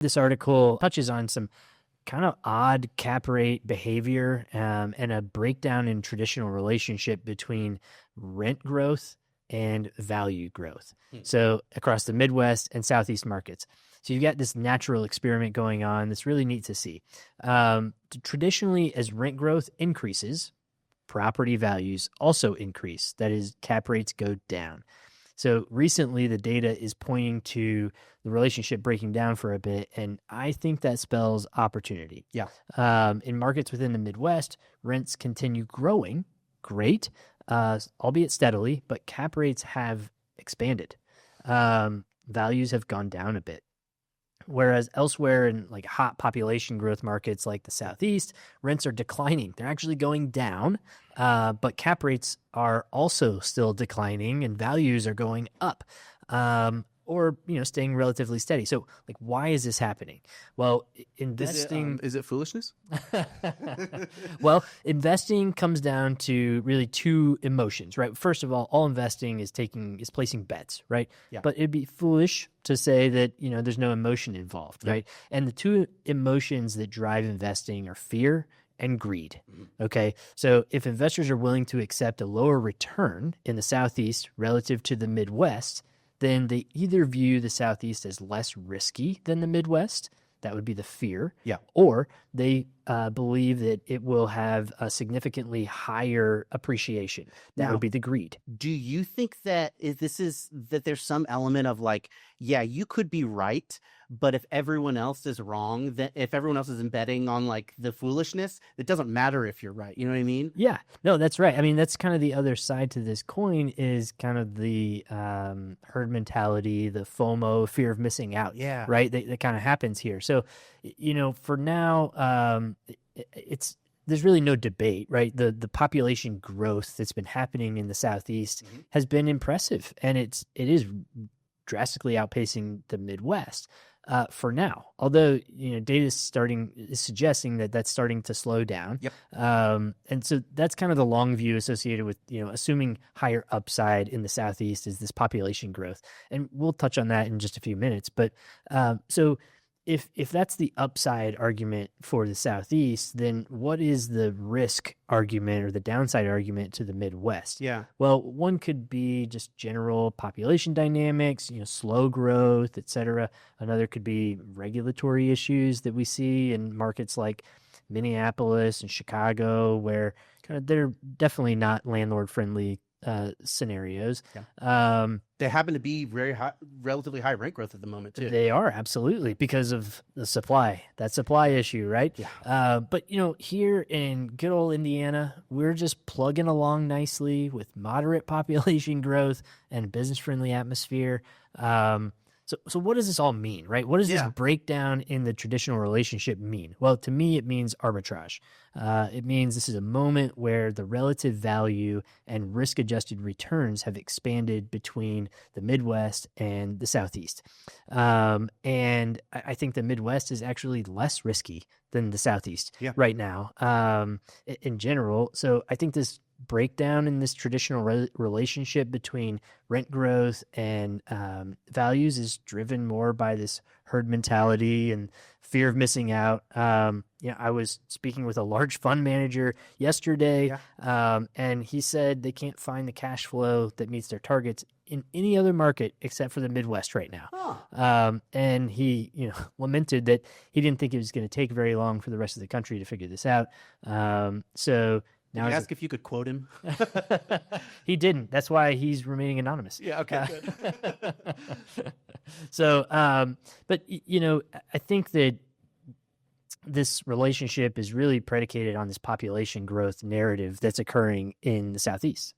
This article touches on some kind of odd cap rate behavior and a breakdown in traditional relationship between rent growth and value growth. So across the Midwest and Southeast markets. So you've got this natural experiment going on that's really neat to see. Traditionally, as rent growth increases, property values also increase. That is, cap rates go down. So recently, the data is pointing to the relationship breaking down for a bit, and I think that spells opportunity. Yeah. In markets within the Midwest, rents continue growing, great, albeit steadily, but cap rates have expanded. Values have gone down a bit. Whereas elsewhere in like hot population growth markets like the Southeast, rents are declining. They're actually going down, but cap rates are also still declining and values are going up, or staying relatively steady. So, like, why is this happening? Well, investing Is it foolishness? Well, investing comes down to really two emotions, right? First of all investing is placing bets, right? Yeah. But it'd be foolish to say that, there's no emotion involved, right? And the two emotions that drive investing are fear and greed. Okay. So if investors are willing to accept a lower return in the Southeast relative to the Midwest, then they either view the Southeast as less risky than the Midwest. That would be the fear. Yeah. Or they believe that it will have a significantly higher appreciation. That would be the greed. Do you think that that there's some element of like, yeah, you could be right, but if everyone else is wrong, that if everyone else is betting on like the foolishness, it doesn't matter if you're right. You know what I mean? Yeah, no, that's right. I mean, that's kind of the other side to this coin is kind of the herd mentality, the FOMO, fear of missing out. Yeah. Right. That kind of happens here. So, for now, there's really no debate, right? The population growth that's been happening in the Southeast has been impressive, and it is drastically outpacing the Midwest. For now, although data is suggesting that that's starting to slow down. Yep. And so that's kind of the long view associated with assuming higher upside in the Southeast is this population growth, and we'll touch on that in just a few minutes. But so if that's the upside argument for the Southeast, then what is the risk argument or the downside argument to the Midwest? Yeah. Well, one could be just general population dynamics, slow growth, et cetera. Another could be regulatory issues that we see in markets like Minneapolis and Chicago, where kind of they're definitely not landlord-friendly scenarios. Yeah. They happen to be relatively high rent growth at the moment too. They are, absolutely, because of the that supply issue, right? Yeah. But here in good old Indiana, we're just plugging along nicely with moderate population growth and business-friendly atmosphere. So what does this all mean, right? What does this breakdown in the traditional relationship mean? Well, to me, it means arbitrage. It means this is a moment where the relative value and risk-adjusted returns have expanded between the Midwest and the Southeast. And I think the Midwest is actually less risky than the Southeast right now in general. So I think this breakdown in this traditional relationship between rent growth and values is driven more by this herd mentality and fear of missing out. I was speaking with a large fund manager yesterday, and he said they can't find the cash flow that meets their targets in any other market except for the Midwest right now. And he, lamented that he didn't think it was going to take very long for the rest of the country to figure this out. So now Did you ask if you could quote him? He didn't. That's why he's remaining anonymous. Yeah. Okay. Good. So, but I think that this relationship is really predicated on this population growth narrative that's occurring in the Southeast.